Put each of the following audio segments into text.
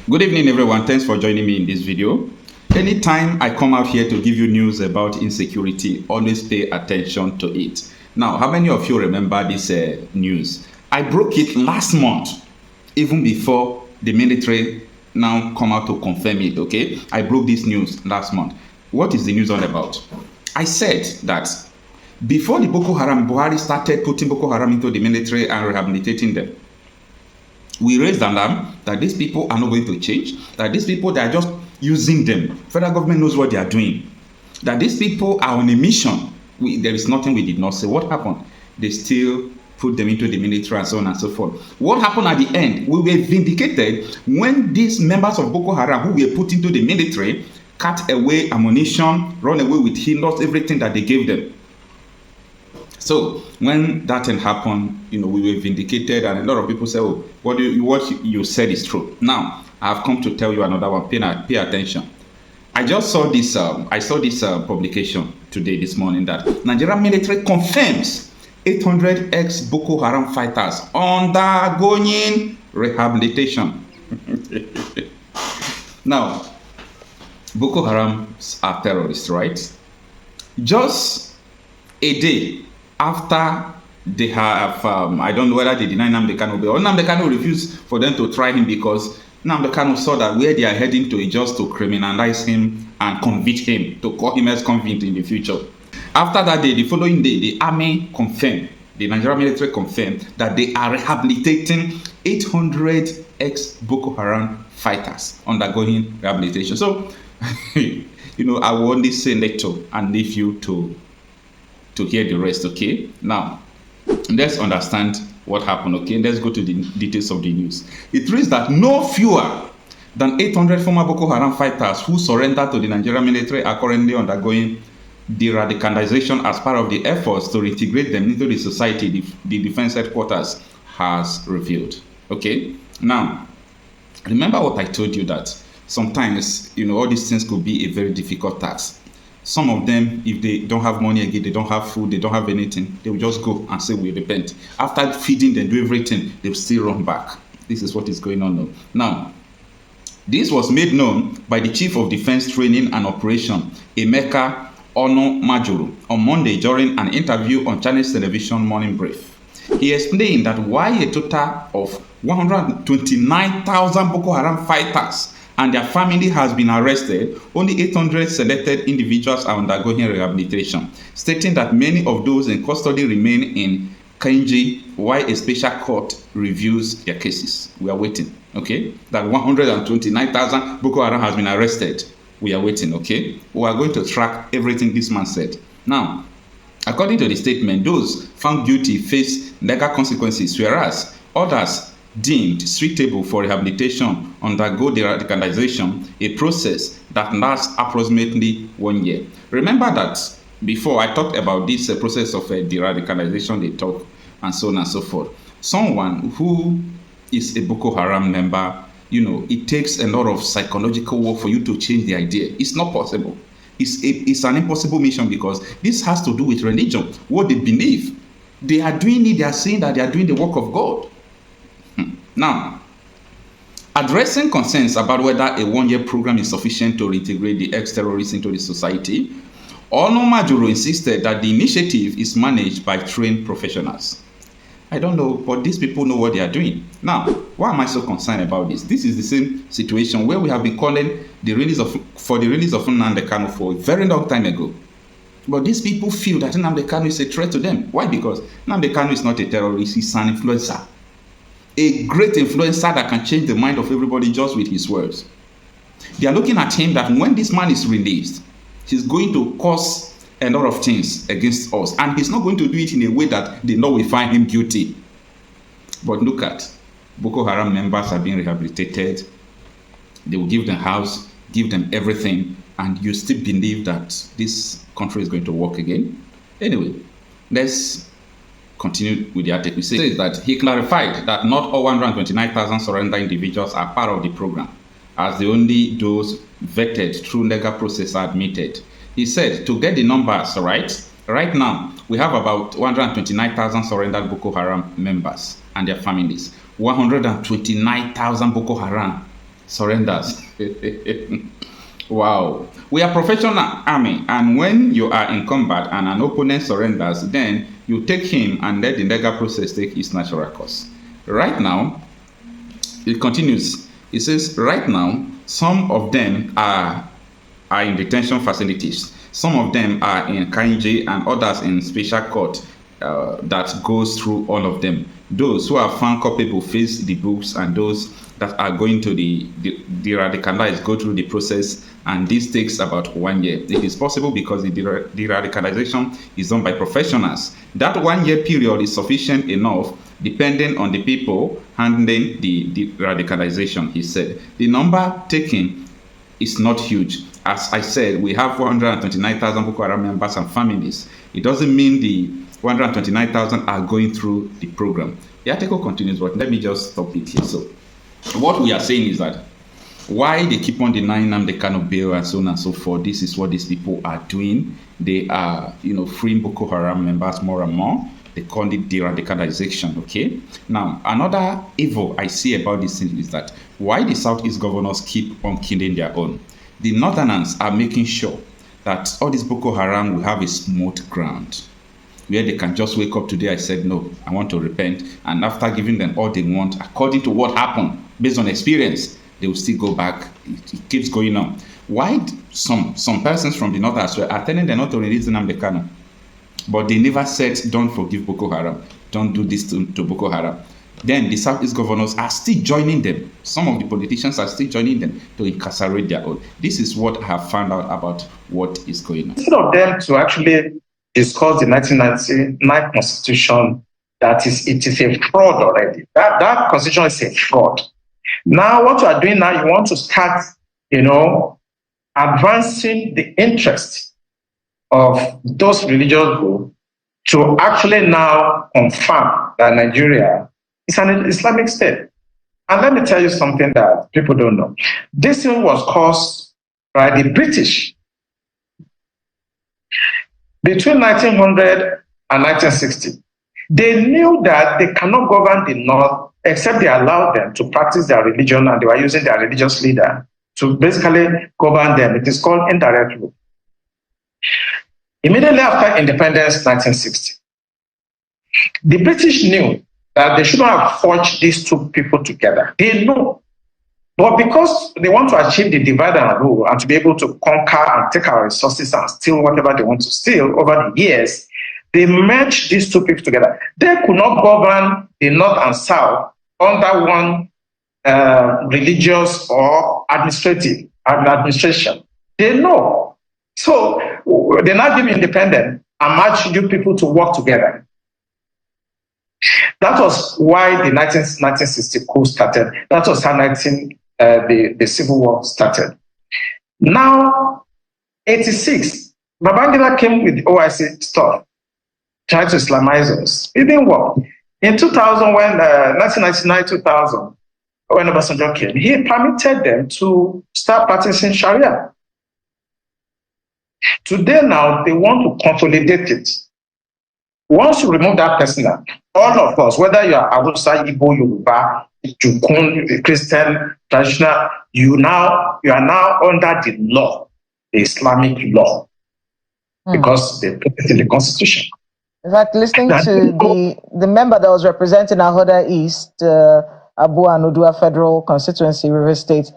Good evening, everyone. Thanks for joining me in this video. Anytime I come out here to give you news about insecurity, always pay attention to it. Now, how many of you remember this news? I broke it last month, even before the military now come out to confirm it, okay? I broke this news last month. What is the news all about? I said that before the Boko Haram, Buhari started putting Boko Haram into the military and rehabilitating them, we raised alarm that these people are not going to change, that these people, they are just using them. Federal government knows what they are doing. That these people are on a mission. There is nothing we did not say. What happened? They still put them into the military and so on and so forth. What happened at the end? We were vindicated when these members of Boko Haram who were put into the military cut away ammunition, run away with him, lost everything that they gave them. So when that thing happened, we were vindicated, and a lot of people say, "Oh, what you said is true." Now I have come to tell you another one. Pay attention. I just saw this. I saw this publication today, this morning, that Nigerian military confirms 800 ex-Boko Haram fighters undergoing rehabilitation. Now, Boko Haram are terrorists, right? Just a day after they have, I don't know whether they deny Nnamdi Kanu, or Nnamdi Kanu refused for them to try him because Nnamdi Kanu saw that where they are heading to is just to criminalize him and convict him, to call him as convict in the future. After that day, the following day, the army confirmed, the Nigerian military confirmed that they are rehabilitating 800 ex-Boko Haram fighters undergoing rehabilitation. So, I will only say little and leave you to hear the rest, okay? Now, let's understand what happened, okay? Let's go to the details of the news. It reads that no fewer than 800 former Boko Haram fighters who surrendered to the Nigerian military are currently undergoing de-radicalization as part of the efforts to reintegrate them into the society, the defense headquarters has revealed, okay? Now, remember what I told you, that sometimes, all these things could be a very difficult task. Some of them, if they don't have money again, they don't have food, they don't have anything, they will just go and say, "We repent." After feeding them, do everything, they will still run back. This is what is going on now. This was made known by the Chief of Defense Training and Operation, Ebuka Obi, on Monday during an interview on Chinese television Morning Brief. He explained that while a total of 129,000 Boko Haram fighters and their family has been arrested, only 800 selected individuals are undergoing rehabilitation, stating that many of those in custody remain in Kainji while a special court reviews their cases. We are waiting, okay? That 129,000 Boko Haram has been arrested. We are waiting, okay? We are going to track everything this man said. Now, according to the statement, those found guilty face legal consequences, whereas others deemed suitable for rehabilitation undergo de-radicalization, a process that lasts approximately 1 year. Remember that before I talked about this process of de-radicalization, they talk and so on and so forth. Someone who is a Boko Haram member, it takes a lot of psychological work for you to change the idea. It's not possible. It's an impossible mission, because this has to do with religion, what they believe. They are doing it, they are saying that they are doing the work of God. Now, addressing concerns about whether a 1-year program is sufficient to reintegrate the ex-terrorists into the society, Majoro insisted that the initiative is managed by trained professionals. I don't know, but these people know what they are doing. Now, why am I so concerned about this? This is the same situation where we have been calling for the release of Nnamdi Kanu for a very long time ago. But these people feel that Nnamdi Kanu is a threat to them. Why? Because Nnamdi Kanu is not a terrorist, he's an influencer. A great influencer that can change the mind of everybody just with his words. They are looking at him that when this man is released, he's going to cause a lot of things against us. And he's not going to do it in a way that they know we find him guilty. But look at, Boko Haram members are being rehabilitated. They will give them house, give them everything. And you still believe that this country is going to work again? Anyway, let's continue with the article. It says that he clarified that not all 129,000 surrender individuals are part of the program, as the only those vetted through legal process are admitted. He said, to get the numbers right now, we have about 129,000 surrendered Boko Haram members and their families. 129,000 Boko Haram surrenders. Wow. We are professional army, and when you are in combat and an opponent surrenders, then you take him and let the legal process take its natural course. Right now, it continues. It says, right now, some of them are in detention facilities. Some of them are in Kainji and others in special court that goes through all of them. Those who are found culpable face the books, and those that are going to the radicalized go through the process, and this takes about 1 year. It is possible because the radicalization is done by professionals. That 1 year period is sufficient enough depending on the people handling the radicalization, he said. The number taken is not huge. As I said, we have 429,000 Boko Haram members and families. It doesn't mean the 129,000 are going through the program. The article continues, but let me just stop it here. So, what we are saying is that why they keep on denying Nnamdi Kanu bail and so on and so forth, this is what these people are doing. They are, freeing Boko Haram members more and more. They call it de-radicalization, okay? Now, another evil I see about this thing is that why the Southeast governors keep on killing their own. The Northerners are making sure that all this Boko Haram will have a smooth ground where they can just wake up today. I said, no, I want to repent. And after giving them all they want, according to what happened, based on experience, they will still go back. It keeps going on. Why some persons from the North as well are telling them not to release Nnamdi Kanu, but they never said, don't forgive Boko Haram, don't do this to Boko Haram. Then the Southeast governors are still joining them. Some of the politicians are still joining them to incarcerate their own. This is what I have found out about what is going on. Instead of them to actually discuss the 1999 constitution, it is a fraud already. That constitution is a fraud. Now, what you are doing now, you want to start, advancing the interest of those religious groups to actually now confirm that Nigeria is an Islamic state. And let me tell you something that people don't know. This thing was caused by the British. Between 1900 and 1960, they knew that they cannot govern the North except they allowed them to practice their religion, and they were using their religious leader to basically govern them. It is called indirect rule. Immediately after independence, 1960, the British knew that they shouldn't have forged these two people together. They know. But because they want to achieve the divide and rule and to be able to conquer and take our resources and steal whatever they want to steal over the years, they merged these two people together. They could not govern the North and South under one religious or administration. They know. So they now give independent and march you people to work together. That was why the 1960 coup started. That was how the Civil War started. Now, 86, Babangida came with the OIC stuff, tried to Islamize us. It didn't work. In 2000, when 1999-2000, when Obasanjo came, he permitted them to start practicing Sharia. Today now, they want to consolidate it. Once you remove that person, all of us, whether you are Hausa, Igbo, Yoruba, Jukun, Christian, traditional, you are now under the law, the Islamic law, because they put it in the constitution. In fact, listening to the member that was representing Ahoda East, Abu Anudua Federal Constituency, River State,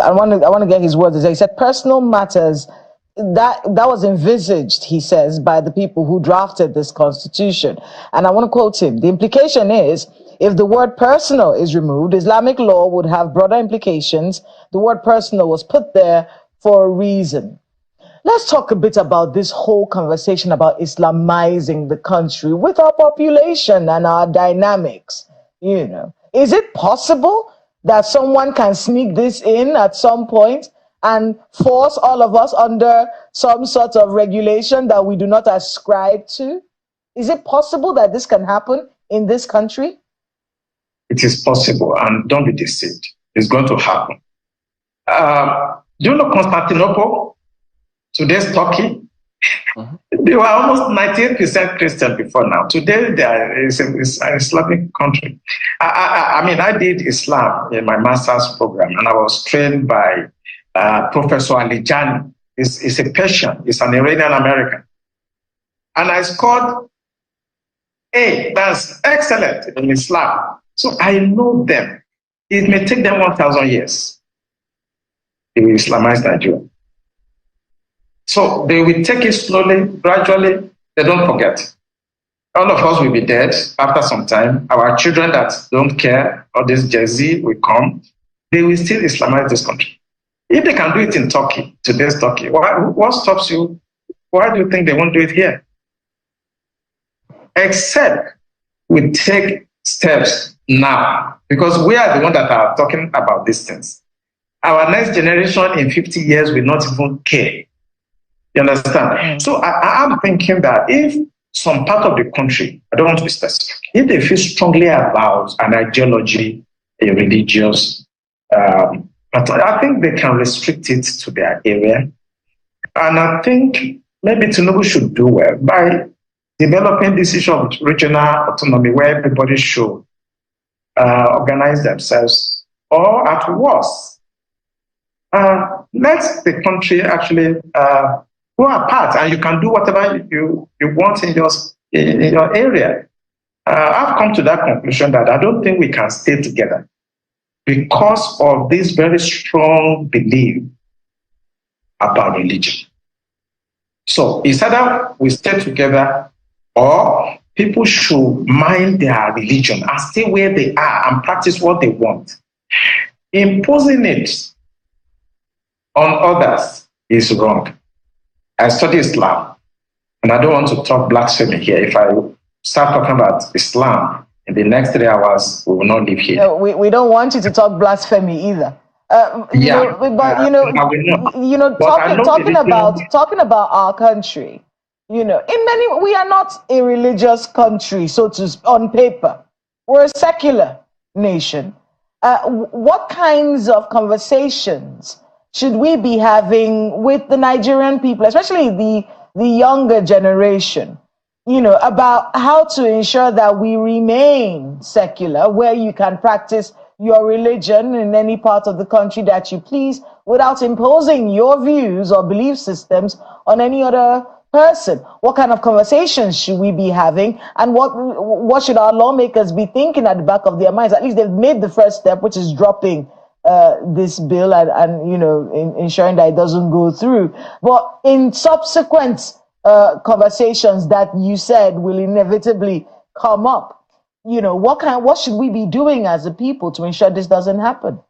I want to get his words. He said personal matters that was envisaged, he says, by the people who drafted this constitution. And I want to quote him. The implication is, if the word personal is removed, Islamic law would have broader implications. The word personal was put there for a reason. Let's talk a bit about this whole conversation about Islamizing the country with our population and our dynamics. Is it possible that someone can sneak this in at some point and force all of us under some sort of regulation that we do not ascribe to? Is it possible that this can happen in this country? It is possible, and don't be deceived. It's going to happen. Do you know Constantinople? Today's Turkey? They were almost 98% Christian before now. Today, it's an Islamic country. I mean, I did Islam in my master's program, and I was trained by Professor Alijani. He's a Persian. He's an Iranian American. And I scored A. That's excellent in Islam. So I know them. It may take them 1,000 years. They will Islamize Nigeria. So they will take it slowly, gradually. They don't forget. All of us will be dead after some time. Our children that don't care, or this Gen Z will come. They will still Islamize this country. If they can do it in Turkey, today's Turkey, what stops you? Why do you think they won't do it here? Except we take steps now, because we are the ones that are talking about these things. Our next generation in 50 years will not even care. You understand? So I'm thinking that if some part of the country, I don't want to be specific, if they feel strongly about an ideology, a religious, but I think they can restrict it to their area. And I think maybe Tinubu should do well by developing this issue of regional autonomy where everybody should organize themselves, or at worst, let the country actually go apart, and you can do whatever you want in your area. I've come to that conclusion that I don't think we can stay together because of this very strong belief about religion. So it's either we stay together, or people should mind their religion and stay where they are and practice what they want. Imposing it on others is wrong. I study Islam, and I don't want to talk blasphemy here. If I start talking about Islam in the next 3 hours, we will not live here. No, we don't want you to talk blasphemy either. Talking about our country, in many, we are not a religious country, so to on paper. We're a secular nation. What kinds of conversations should we be having with the Nigerian people, especially the younger generation, about how to ensure that we remain secular, where you can practice your religion in any part of the country that you please without imposing your views or belief systems on any other person? What kind of conversations should we be having, and what should our lawmakers be thinking at the back of their minds? At least they've made the first step, which is dropping this bill and ensuring that it doesn't go through. But in subsequent conversations that you said will inevitably come up, what should we be doing as a people to ensure this doesn't happen?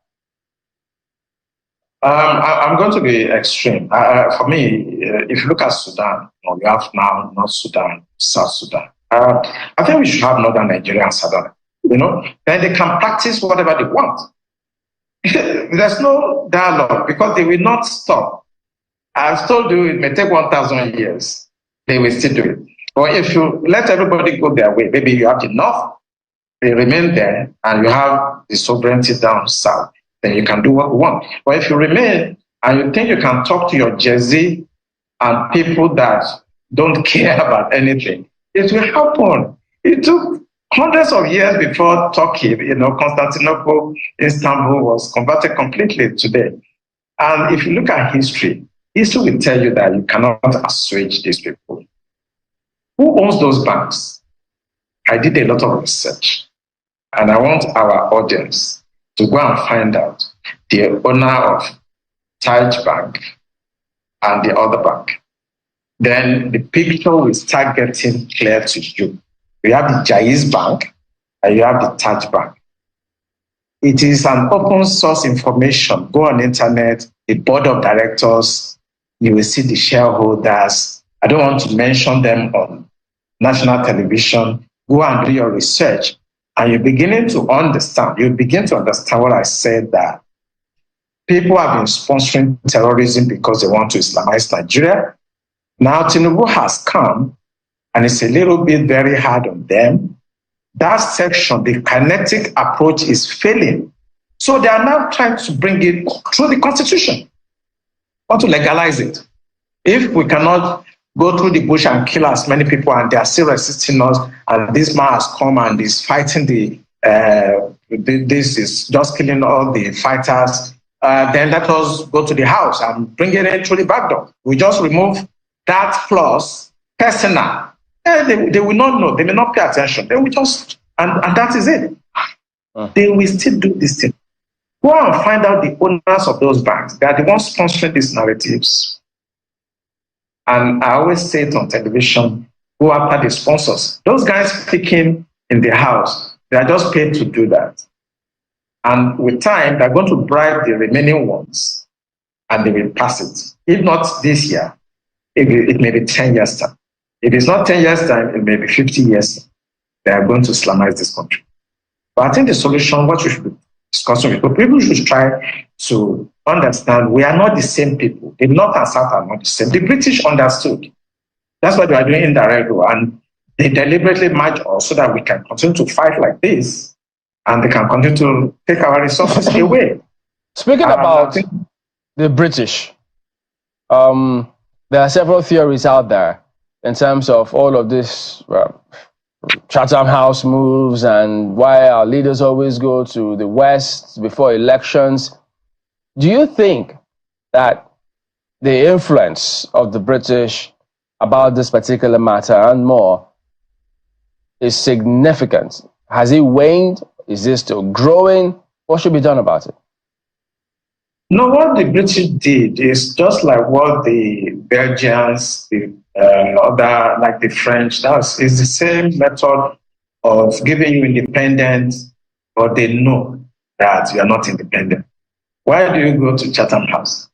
I'm going to be extreme. For me, if you look at Sudan, we have now North Sudan, South Sudan. I think we should have Northern Nigeria and Southern. Then they can practice whatever they want. There's no dialogue because they will not stop. I've told you it may take 1,000 years. They will still do it. Or if you let everybody go their way, maybe you have enough, they remain there, and you have the sovereignty down south, then you can do what you want. But if you remain and you think you can talk to your Jersey and people that don't care about anything, it will happen. It took hundreds of years before Turkey, Constantinople, Istanbul was converted completely today. And if you look at history will tell you that you cannot assuage these people. Who owns those banks? I did a lot of research, and I want our audience to go and find out the owner of Taj Bank and the other bank. Then the picture will start getting clear to you. You have the Jaiz Bank and you have the Taj Bank. It is an open source information. Go on the internet, the board of directors, you will see the shareholders. I don't want to mention them on national television. Go and do your research, and you're beginning to understand. You begin to understand what I said, that people have been sponsoring terrorism because they want to Islamize Nigeria. Now Tinubu has come, and it's a little bit very hard on them. That section, the kinetic approach, is failing. So they are now trying to bring it through the constitution, or to legalize it. If we cannot go through the bush and kill as many people, and they are still resisting us, and this man has come and is fighting this is just killing all the fighters, then let us go to the house and bring it in through the back door. We just remove that clause, personal. They will not know, they may not pay attention. They will just, and that is it. They will still do this thing. Go and find out the owners of those banks. They are the ones sponsoring these narratives. And I always say it on television, go after the sponsors. Those guys speaking in the house, they are just paid to do that. And with time, they're going to bribe the remaining ones and they will pass it. If not this year, it may be 10 years time. If it's not 10 years time, it may be 50 years. They are going to Islamize this country. But I think the solution, what we should be discussing with people should try to understand we are not the same people. The North and South are not the same. The British understood. That's what they are doing indirect, and they deliberately merge us so that we can continue to fight like this, and they can continue to take our resources away. Speaking about the British, there are several theories out there in terms of all of this Chatham House moves and why our leaders always go to the West before elections. Do you think that the influence of the British about this particular matter and more is significant? Has it waned? Is this still growing? What should be done about it? No, what the British did is just like what the Belgians, the other, like the French, is the same method of giving you independence, but they know that you are not independent. Why do you go to Chatham House?